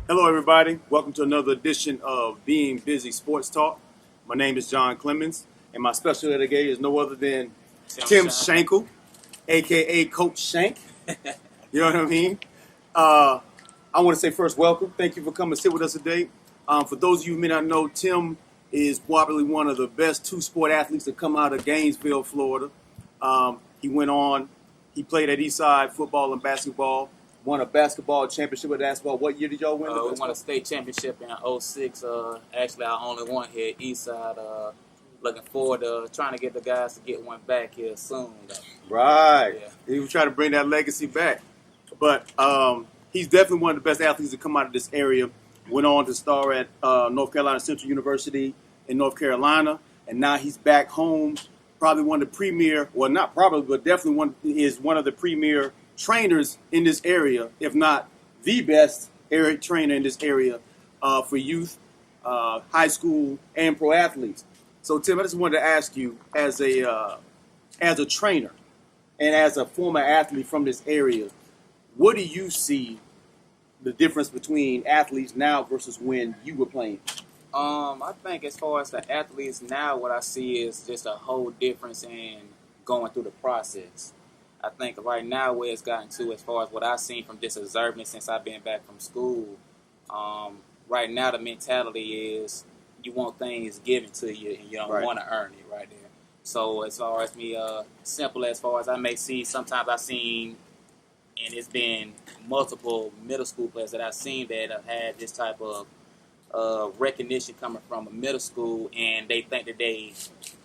Hello, everybody. Welcome to another edition of Being Busy Sports Talk. My name is John Clemens, and my special today is no other than Tim Shankle, a.k.a. Coach Shank. You know what I mean? I want to say first, welcome. Thank you for coming to sit with us today. For those of you who may not know, Tim is probably one of the best two-sport athletes to come out of Gainesville, Florida. He played at Eastside football and basketball. Won a basketball championship with basketball. What year did y'all win? We won a state championship in '06. Actually, I only won here at Eastside. Looking forward to trying to get the guys to get one back here soon. Right. Yeah. He was trying to bring that legacy back. But he's definitely one of the best athletes to come out of this area. Went on to star at North Carolina Central University in North Carolina. And now he's back home. Probably one of the premier, well, not probably, but definitely one of the premier trainers in this area, if not the best area trainer in this area for youth, high school, and pro athletes. So, Tim, I just wanted to ask you, as a trainer and as a former athlete from this area, what do you see the difference between athletes now versus when you were playing? I think as far as the athletes now, what I see is just a whole difference in going through the process. I think right now where it's gotten to, as far as what I've seen from just observing it since I've been back from school, right now the mentality is you want things given to you and you don't want to earn it right there. So as far as me, simple as far as I may see, sometimes I've seen, and it's been multiple middle school players that I've seen that have had this type of recognition coming from a middle school, and they think that they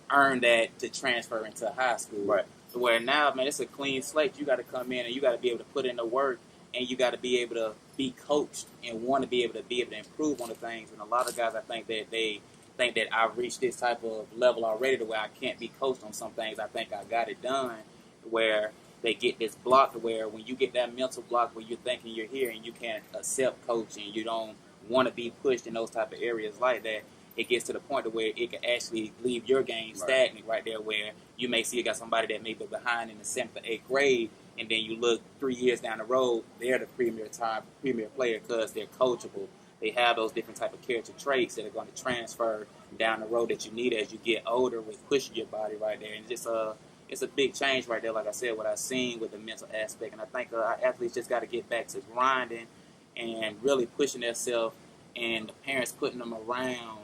earned that to transfer into high school. Right. Where now, man, it's a clean slate. You got to come in and you got to be able to put in the work, and you got to be able to be coached and want to be able to improve on the things. And a lot of guys, I think that they think that I've reached this type of level already to where I can't be coached on some things. I think I got it done, where they get this block to where when you get that mental block where you're thinking you're here and you can't accept coaching, you don't want to be pushed in those type of areas like that, it gets to the point to where it can actually leave your game stagnant right there, where you may see you got somebody that may be behind in the 7th or 8th grade, and then you look 3 years down the road, they're the premier player because they're coachable. They have those different type of character traits that are going to transfer down the road that you need as you get older with pushing your body right there. And just it's a big change right there, like I said, what I've seen with the mental aspect. And I think our athletes just got to get back to grinding and really pushing themselves, and the parents putting them around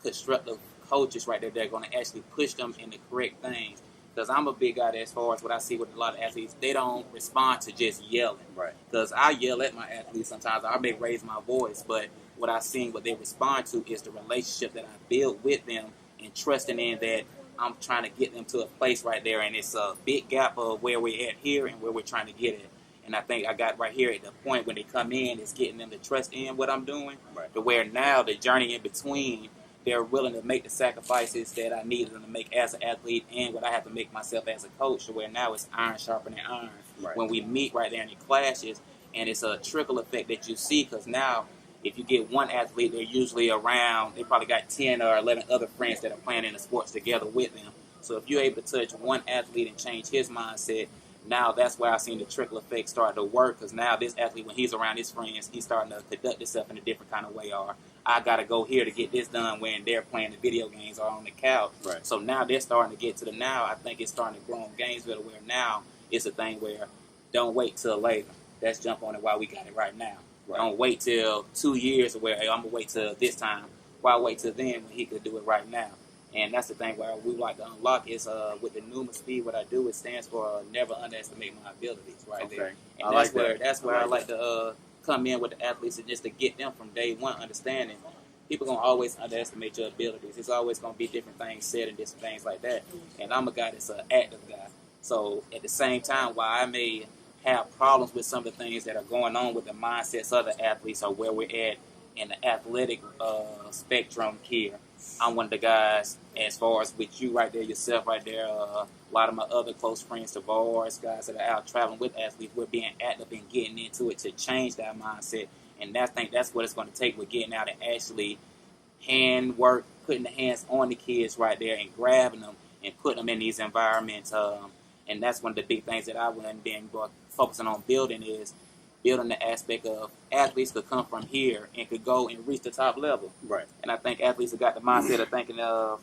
constructive coaches right there that are going to actually push them in the correct things. Because I'm a big guy that, as far as what I see with a lot of athletes, they don't respond to just yelling. Right. Because I yell at my athletes sometimes. I may raise my voice, but what I've seen, what they respond to is the relationship that I build with them and trusting in that I'm trying to get them to a place right there. And it's a big gap of where we're at here and where we're trying to get at. And I think I got right here at the point when they come in, is getting them to trust in what I'm doing. Right. To where now the journey in between, they're willing to make the sacrifices that I needed them to make as an athlete and what I have to make myself as a coach, to where now it's iron sharpening iron. Right. When we meet right there in the clashes, and it's a trickle effect that you see, because now if you get one athlete, they're usually around, they probably got 10 or 11 other friends that are playing in the sports together with them. So if you're able to touch one athlete and change his mindset, now that's where I've seen the trickle effect start to work, because now this athlete, when he's around his friends, he's starting to conduct himself in a different kind of way, or I got to go here to get this done when they're playing the video games or on the couch. Right. So now they're starting to get to now I think it's starting to grow in Gainesville, where now it's a thing where don't wait till later. Let's jump on it while we got it right now. Right. Don't wait till 2 years where, hey, I'm going to wait till this time. Why wait till then when he could do it right now? And that's the thing where we like to unlock is with the Numa speed. What I do, it stands for never underestimate my abilities, right there. And that's where I like to come in with the athletes, and just to get them from day one understanding. People gonna always underestimate your abilities. It's always gonna be different things said and different things like that. And I'm a guy that's an active guy. So at the same time, while I may have problems with some of the things that are going on with the mindsets of the athletes or where we're at in the athletic spectrum here, I'm one of the guys, as far as with you right there, yourself right there, a lot of my other close friends, Tavares, guys that are out traveling with athletes, we're being active and getting into it to change that mindset. And I think that's what it's going to take with getting out and actually hand work, putting the hands on the kids right there and grabbing them and putting them in these environments. And that's one of the big things that I wouldn't been focusing on building is building the aspect of athletes could come from here and could go and reach the top level. Right. And I think athletes have got the mindset of thinking of,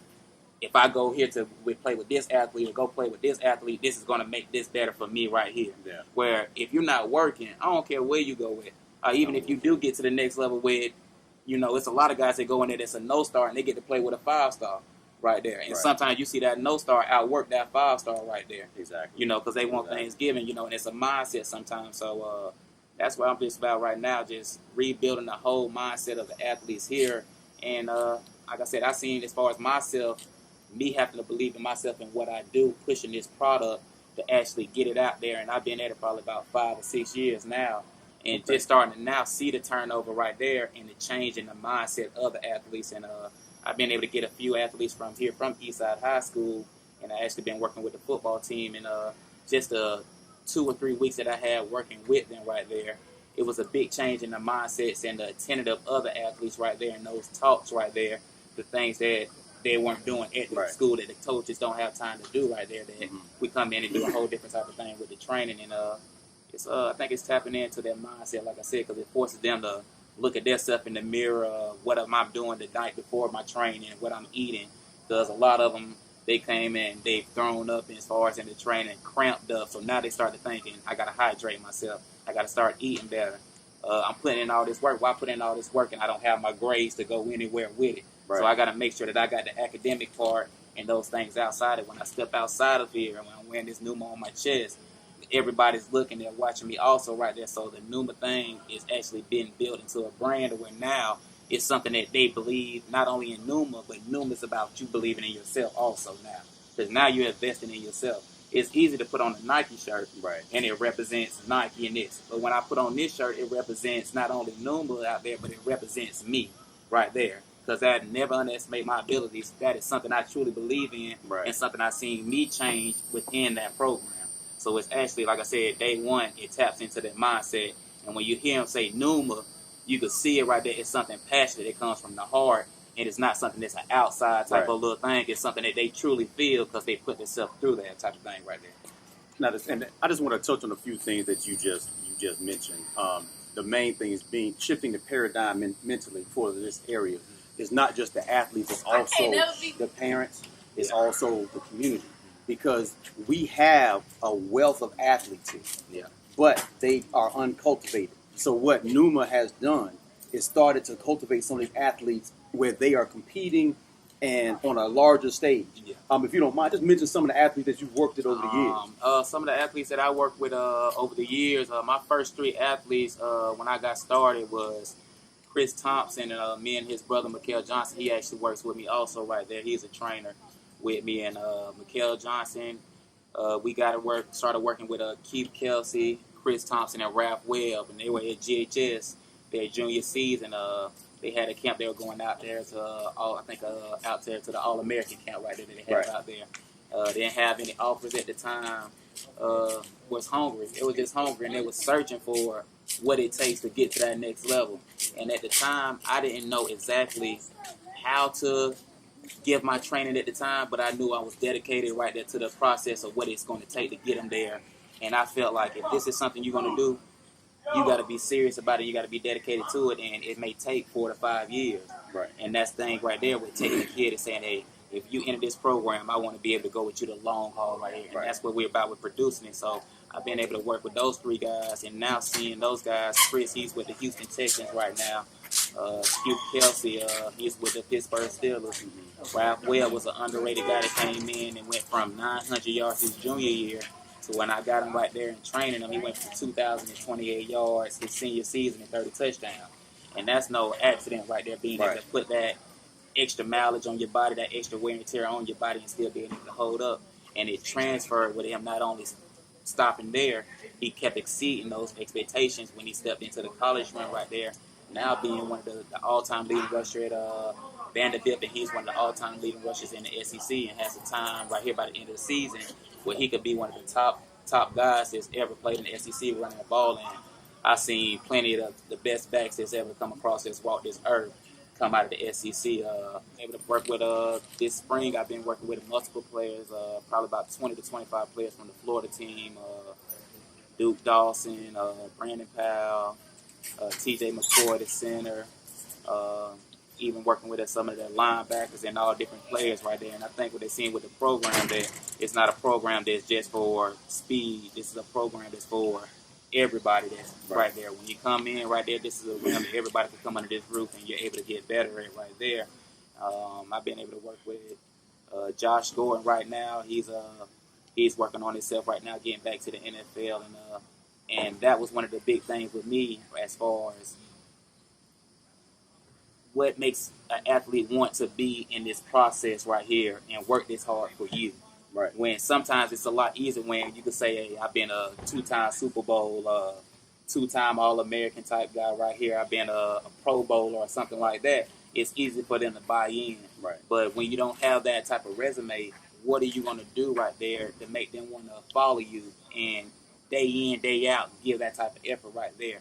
if I go here to play with this athlete or go play with this athlete, this is going to make this better for me right here. Yeah. Where if you're not working, I don't care where you go with. Even if you do get to the next level with, it's a lot of guys that go in there that's a no-star and they get to play with a 5-star right there. And sometimes you see that no-star outwork that 5-star right there. Exactly. Because they want things given, and it's a mindset sometimes. So that's what I'm just about right now, just rebuilding the whole mindset of the athletes here. And like I said, I seen as far as myself, me having to believe in myself and what I do, pushing this product to actually get it out there. And I've been at it probably about 5 or 6 years now. And just starting to now see the turnover right there and the change in the mindset of the athletes. And I've been able to get a few athletes from Eastside High School. And I actually been working with the football team. And just 2 or 3 weeks that I had working with them right there, it was a big change in the mindsets and the attentive of other athletes right there and those talks right there, the things that they weren't doing at the school that the coaches don't have time to do right there, that we come in and do a whole different type of thing with the training. And it's I think it's tapping into that mindset, like I said, because it forces them to look at their stuff in the mirror, what am I doing the night before my training, what I'm eating, because a lot of them, they came in, they've thrown up as far as in the training, cramped up, so now they start to thinking, I got to hydrate myself, I got to start eating better. I'm putting in all this work. Why put in all this work and I don't have my grades to go anywhere with it? Right. So I got to make sure that I got the academic part and those things outside it. When I step outside of here and when I'm wearing this Numa on my chest, everybody's looking, they're watching me also right there. So the Numa thing is actually being built into a brand where now it's something that they believe not only in Numa, but Numa's about you believing in yourself also now. Because now you're investing in yourself. It's easy to put on a Nike shirt, and it represents Nike and this. But when I put on this shirt, it represents not only Numa out there, but it represents me right there. Because I never underestimate my abilities. That is something I truly believe in, and something I've seen me change within that program. So it's actually, like I said, day one, it taps into that mindset. And when you hear them say Numa, you can see it right there. It's something passionate that comes from the heart. And it's not something that's an outside type of little thing. It's something that they truly feel because they put themselves through that type of thing right there. Now, and I just want to touch on a few things that you just mentioned. The main thing is shifting the paradigm mentally for this area. It's not just the athletes, it's also the parents, it's also the community. Because we have a wealth of athletes here, but they are uncultivated. So what Numa has done is started to cultivate some of these athletes where they are competing and on a larger stage. If you don't mind, just mention some of the athletes that you've worked with over the years. Some of the athletes that I worked with over the years, my first 3 athletes when I got started was Chris Thompson, and me and his brother, Mikael Johnson. He actually works with me also right there. He's a trainer with me. And Mikael Johnson, we started working with Keith Kelsey, Chris Thompson, and Ralph Webb, and they were at GHS their junior season. They had a camp. They were going out there to, out there to the All-American camp right there that they had out there. They didn't have any offers at the time. Was hungry. It was just hungry, and they was searching for what it takes to get to that next level. And at the time, I didn't know exactly how to give my training at the time, but I knew I was dedicated right there to the process of what it's going to take to get them there. And I felt like if this is something you're going to do, you got to be serious about it. You got to be dedicated to it, and it may take 4 to 5 years. And that's the thing right there with taking a kid and saying, hey, if you enter this program, I want to be able to go with you the long haul right here. And that's what we're about with producing it. So I've been able to work with those 3 guys, and now seeing those guys, Chris, he's with the Houston Texans right now. Hugh Kelsey, he's with the Pittsburgh Steelers. Ralph Webb was an underrated guy that came in and went from 900 yards his junior year to when I got him right there and training him, he went from 2,028 yards his senior season and 30 touchdowns. And that's no accident right there, being able to put that extra mileage on your body, that extra wear and tear on your body, and still being able to hold up. And it transferred with him not only stopping there, he kept exceeding those expectations when he stepped into the college run right there. Now being one of the all-time leading rusher at Vanderbilt, and he's one of the all-time leading rushers in the SEC, and has a time right here by the end of the season where he could be one of the top guys that's ever played in the SEC running the ball. And I've seen plenty of the best backs that's ever come across that's walked this earth come out of the SEC. Able to work with this spring. I've been working with multiple players, probably about 20 to 25 players from the Florida team. Duke Dawson, Brandon Powell, T.J. McCoy, the center, even working with some of the linebackers and all different players right there. And I think what they're seeing with the program, that it's not a program that's just for speed. This is a program that's for everybody that's right there. When you come in right there, this is a realm that everybody can come under this roof and you're able to get better at right there. I've been able to work with Josh Gordon right now. He's working on himself right now, getting back to the NFL, and that was one of the big things with me as far as what makes an athlete want to be in this process right here and work this hard for you. Right. When sometimes it's a lot easier when you can say, hey, I've been a 2-time Super Bowl, 2-time All-American type guy right here. I've been a Pro Bowler or something like that. It's easy for them to buy in. Right. But when you don't have that type of resume, what are you going to do right there to make them want to follow you and day in, day out, give that type of effort right there?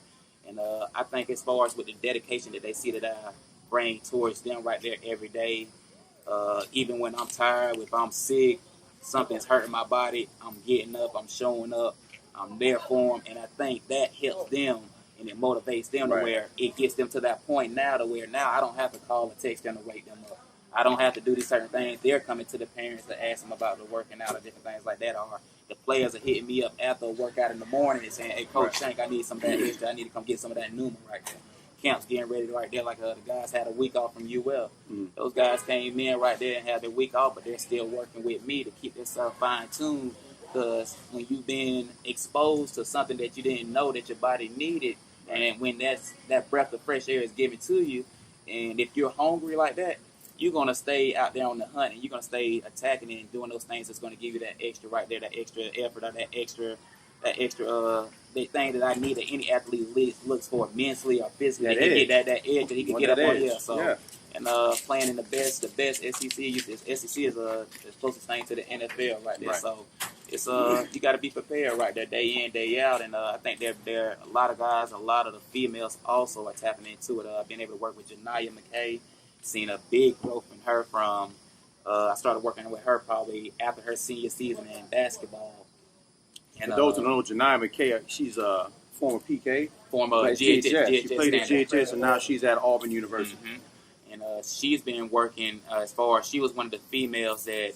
And I think as far as with the dedication that they see that I bring towards them right there every day, even when I'm tired, if I'm sick, something's hurting my body, I'm getting up, I'm showing up, I'm there for them, and I think that helps them and it motivates them to where it gets them to that point now to where now I don't have to call or text them to wake them up. I don't have to do these certain things. They're coming to the parents to ask them about the working out or different things like that. Or the players are hitting me up after a workout in the morning and saying, hey, Coach Shank, I need some of that extra. I need to come get some of that Newman right there. Camp's getting ready right there, like the guys had a week off from UL. Those guys came in right there and had their week off, but they're still working with me to keep themselves fine-tuned, because when you've been exposed to something that you didn't know that your body needed, and when that breath of fresh air is given to you, and if you're hungry like that, you're going to stay out there on the hunt, and you're going to stay attacking and doing those things that's going to give you that extra right there, that extra effort or that extra the thing that I need that any athlete looks for mentally or physically. He can get that edge that he can get up on here. So, and playing in the best SEC. SEC is the closest thing to the NFL right there. Right. So it's you got to be prepared right there, day in, day out. And I think there a lot of guys, a lot of the females also are tapping into it. I've been able to work with Janiyah McKay, seen a big growth in her from. I started working with her probably after her senior season in basketball. And for those who don't know, Janiyah McKay, she's a former PK. Former GHS. GHS. She played at GHS, and now she's at Auburn University. And she's been working as far as she was one of the females that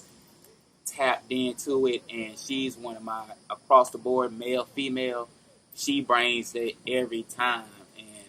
tapped into it, and she's one of my across-the-board male, female. She brings it every time, and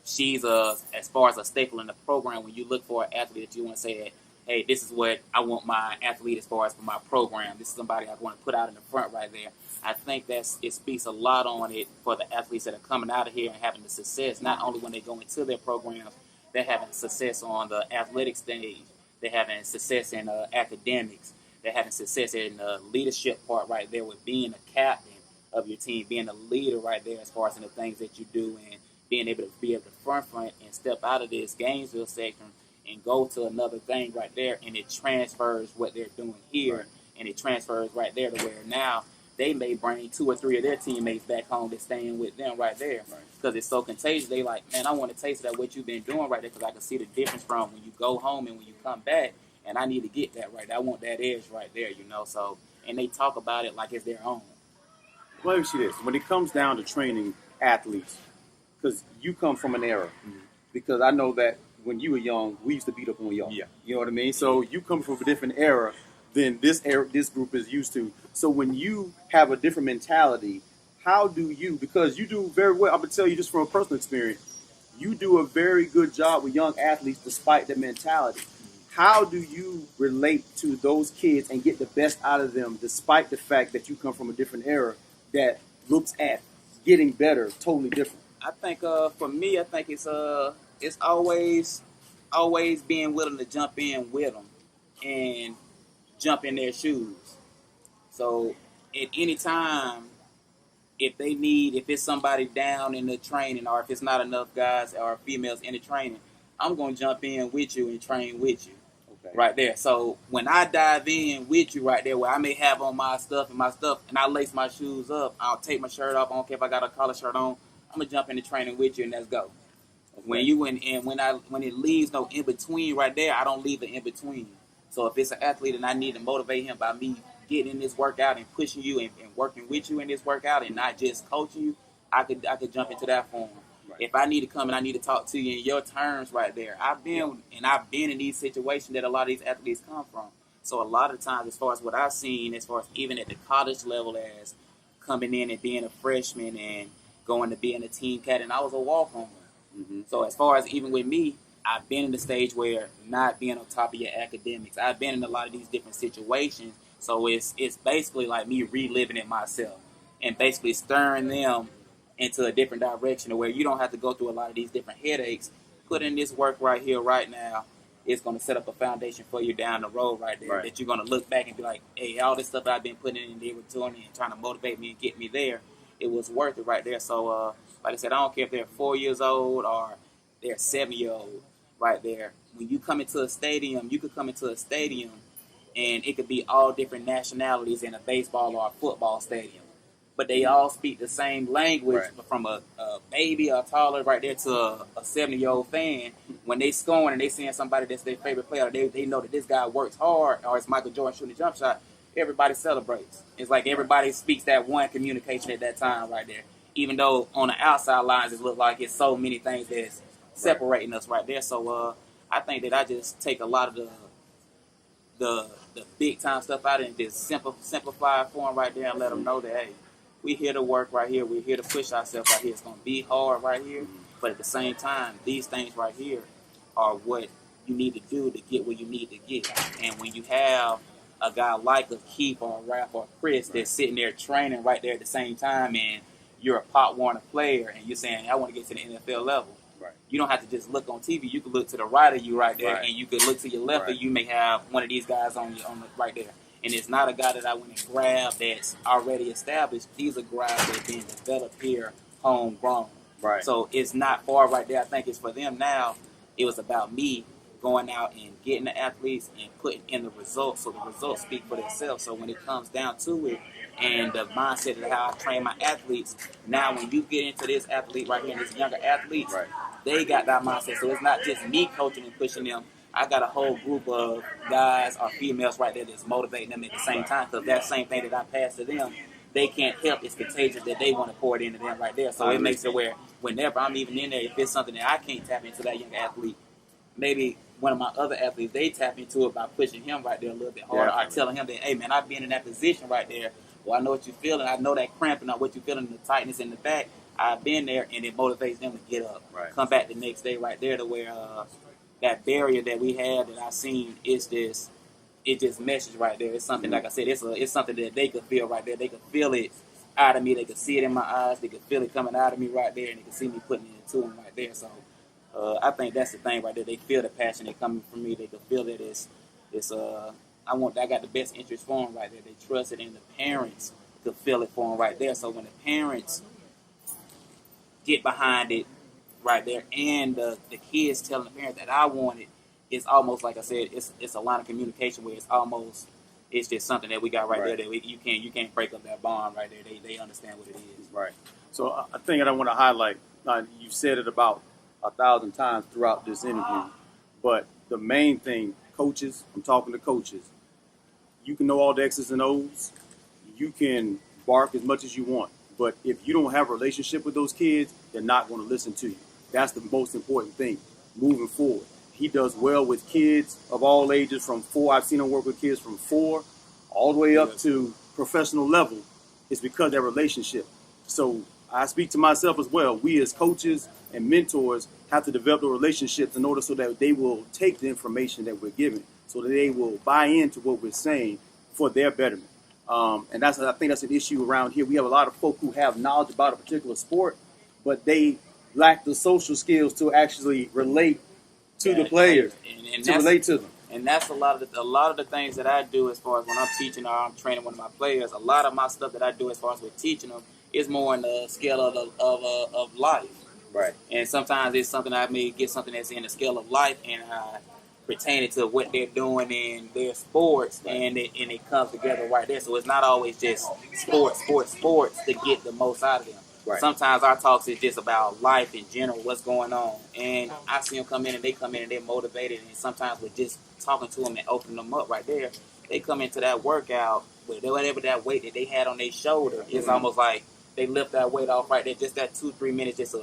she's as far as a staple in the program. When you look for an athlete that you want to say that, hey, this is what I want my athlete as far as for my program. This is somebody I want to put out in the front right there. I think it speaks a lot on it for the athletes that are coming out of here and having the success, not only when they go into their programs, they're having success on the athletic stage, they're having success in academics, they're having success in the leadership part right there with being a captain of your team, being a leader right there as far as in the things that you do, and being able to front and step out of this Gainesville section and go to another thing right there, and it transfers what they're doing here, and it transfers right there to where now they may bring 2 or 3 of their teammates back home that's staying with them right there. Because it's so contagious. They like, man, I want to taste that what you've been doing right there, because I can see the difference from when you go home and when you come back, and I need to get that right there. I want that edge right there, So, and they talk about it like it's their own. Well, let me see this. When it comes down to training athletes, because you come from an era, because I know that when you were young, we used to beat up on y'all. Yeah. You know what I mean? So you come from a different era than this group is used to. So when you have a different mentality, how do you, because you do very well, I'm going to tell you just from a personal experience, you do a very good job with young athletes despite the mentality. How do you relate to those kids and get the best out of them despite the fact that you come from a different era that looks at getting better totally different? I think for me, I think it's always being willing to jump in with them and jump in their shoes. So at any time, if it's somebody down in the training, or if it's not enough guys or females in the training, I'm going to jump in with you and train with you. Okay. Right there. So when I dive in with you right there, where I may have on my stuff, and I lace my shoes up, I'll take my shirt off, I don't care if I got a collar shirt on, I'm going to jump in the training with you, and let's go. Okay. When it leaves no in-between right there, I don't leave the in-between. So if it's an athlete and I need to motivate him by me getting in this workout and pushing you and working with you in this workout and not just coaching you, I could jump into that form. Right. If I need to come and I need to talk to you in your terms right there, I've been in these situations that a lot of these athletes come from. So a lot of times, as far as what I've seen, as far as even at the college level, as coming in and being a freshman and going to being a team captain, I was a walk-on. Mm-hmm. So as far as even with me, I've been in the stage where not being on top of your academics. I've been in a lot of these different situations. So it's basically like me reliving it myself and basically stirring them into a different direction where you don't have to go through a lot of these different headaches. Put in this work right here, right now. It's going to set up a foundation for you down the road right there that you're going to look back and be like, hey, all this stuff I've been putting in and they were doing and trying to motivate me and get me there, it was worth it right there. So, like I said, I don't care if they're 4 years old or they're 7-year-old right there. When you come into a stadium, you could come into a stadium and it could be all different nationalities in a baseball or a football stadium. But they all speak the same language from a baby or toddler right there to a 70-year-old fan. When they scoring and they seeing somebody that's their favorite player, they know that this guy works hard, or it's Michael Jordan shooting a jump shot, everybody celebrates. It's like everybody speaks that one communication at that time right there. Even though on the outside lines it looks like it's so many things that's separating us right there. So I think that I just take a lot of the big time stuff out and just simplify it for them right there and let them know that, hey, we here to work right here. We're here to push ourselves right here. It's going to be hard right here. But at the same time, these things right here are what you need to do to get where you need to get. And when you have a guy like a Keith or a Raph or Chris that's sitting there training right there at the same time and you're a Pop Warner player and you're saying, I want to get to the NFL level. Right. You don't have to just look on TV. You can look to the right of you right there and you can look to your left and you may have one of these guys on the right there. And it's not a guy that I went and grabbed that's already established. These are guys that are being developed here, homegrown. Right. So it's not far right there. I think it's for them now. It was about me going out and getting the athletes and putting in the results so the results speak for themselves. So when it comes down to it and the mindset of how I train my athletes, now when you get into this athlete right here, these younger athletes, they got that mindset. So it's not just me coaching and pushing them. I got a whole group of guys or females right there that's motivating them at the same time because that same thing that I pass to them, they can't help. It's contagious that they want to pour it into them right there. So it makes it where whenever I'm even in there, if it's something that I can't tap into that young athlete, maybe one of my other athletes, they tap into it by pushing him right there a little bit harder or telling him that, hey, man, I've been in that position right there. Well, I know what you're feeling. I know that cramping or what you're feeling, the tightness in the back. I've been there, and it motivates them to get up, come back the next day right there to where that barrier that we had that I seen is just meshes right there. It's something like I said. It's something that they could feel right there. They could feel it out of me. They could see it in my eyes. They could feel it coming out of me right there, and they could see me putting it into them right there. So I think that's the thing right there. They feel the passion that coming from me. They could feel that I got the best interest for them right there. They trust it, and the parents could feel it for them right there. So when the parents get behind it right there, and the kids telling the parents that I want it, it's almost like I said, it's a line of communication where it's just something that we got right there that you can't break up that bond right there. They understand what it is. Right. So I think that I want to highlight. You said it about 1,000 times throughout this interview, but the main thing, coaches. I'm talking to coaches. You can know all the X's and O's. You can bark as much as you want, but if you don't have a relationship with those kids, they're not going to listen to you. That's the most important thing moving forward. He does well with kids of all ages from 4. I've seen him work with kids from 4 all the way up to professional level. It's because of their relationship. So I speak to myself as well. We as coaches and mentors have to develop the relationships in order so that they will take the information that we're giving, so that they will buy into what we're saying for their betterment. And I think that's an issue around here. We have a lot of folk who have knowledge about a particular sport, but they lack the social skills to actually relate to the players, and to relate to them. And that's a lot of the things that I do as far as when I'm teaching or I'm training one of my players. A lot of my stuff that I do as far as with teaching them is more on the scale of life. Right. And sometimes it's something I may get something that's in the scale of life and I pertain it to what they're doing in their sports, and it comes together right there. So it's not always just sports to get the most out of them. Right. Sometimes our talks is just about life in general, what's going on. And I see them come in and they're motivated. And sometimes with just talking to them and opening them up right there, they come into that workout whatever that weight that they had on their shoulder, it's almost like they lift that weight off right there, just that 2-3 minutes, just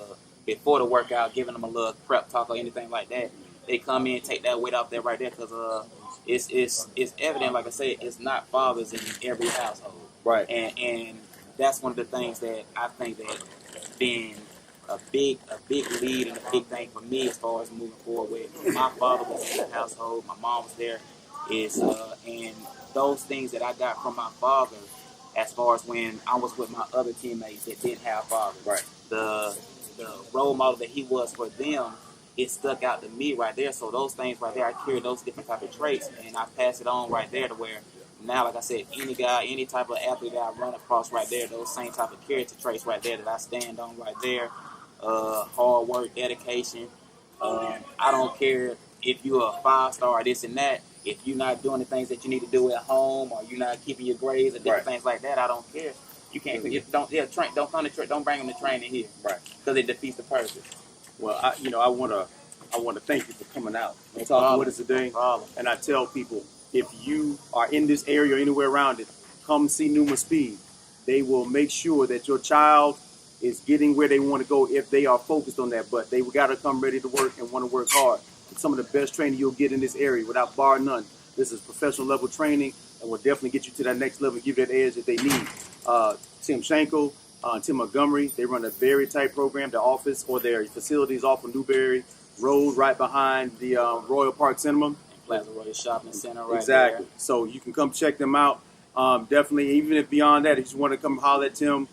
before the workout, giving them a little prep talk or anything like that. They come in, take that weight off there right there, because it's evident, like I said, it's not fathers in every household, Right. And that's one of the things that I think that being a big lead and a big thing for me as far as moving forward with. My father was in the household, my mom was there, and those things that I got from my father, as far as when I was with my other teammates that didn't have fathers, Right. The role model that he was for them, it stuck out to me right there. So those things right there, I carry those different type of traits, and I pass it on right there to where now, like I said, any guy, any type of athlete that I run across right there, those same type of character traits right there that I stand on right there. Hard work, dedication. I don't care if you're a 5-star or this and that. If you're not doing the things that you need to do at home, or you're not keeping your grades or different things like that, I don't care. You can't. Don't come to don't bring them to training here, Right? Because it defeats the purpose. Well, I want to thank you for coming out and No talking problem. with us today. No problem. And I tell people, if you are in this area or anywhere around it, come see Numa Speed. They will make sure that your child is getting where they want to go if they are focused on that. But they got to come ready to work and want to work hard. It's some of the best training you'll get in this area, without bar none. This is professional level training, and will definitely get you to that next level, give you that edge that they need. Tim Shankle, Tim Montgomery, they run a very tight program. Their office or their facilities off of Newberry Road, right behind the Royal Park Cinema. Plaza Royal Shopping Center, right Exactly. there. So you can come check them out. Definitely, even if beyond that, if you want to come holler at Tim,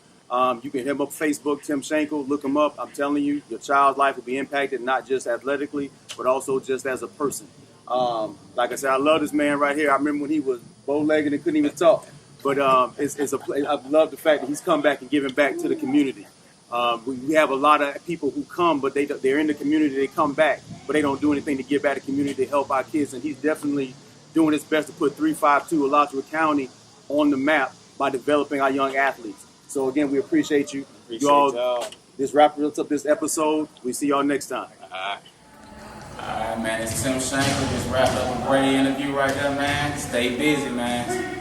you can hit him up Facebook, Tim Shankle, look him up. I'm telling you, your child's life will be impacted, not just athletically, but also just as a person. Like I said, I love this man right here. I remember when he was bow-legged and couldn't even talk. But I love the fact that he's come back and giving back to the community. We have a lot of people who come, but they're in the community. They come back, but they don't do anything to give back to the community to help our kids. And he's definitely doing his best to put 352 Alachua County on the map by developing our young athletes. So again, we appreciate you. Appreciate y'all. This wraps up this episode. We see y'all next time. All right, man. It's Tim Shankle. Just wrapped up a great interview right there, man. Stay busy, man.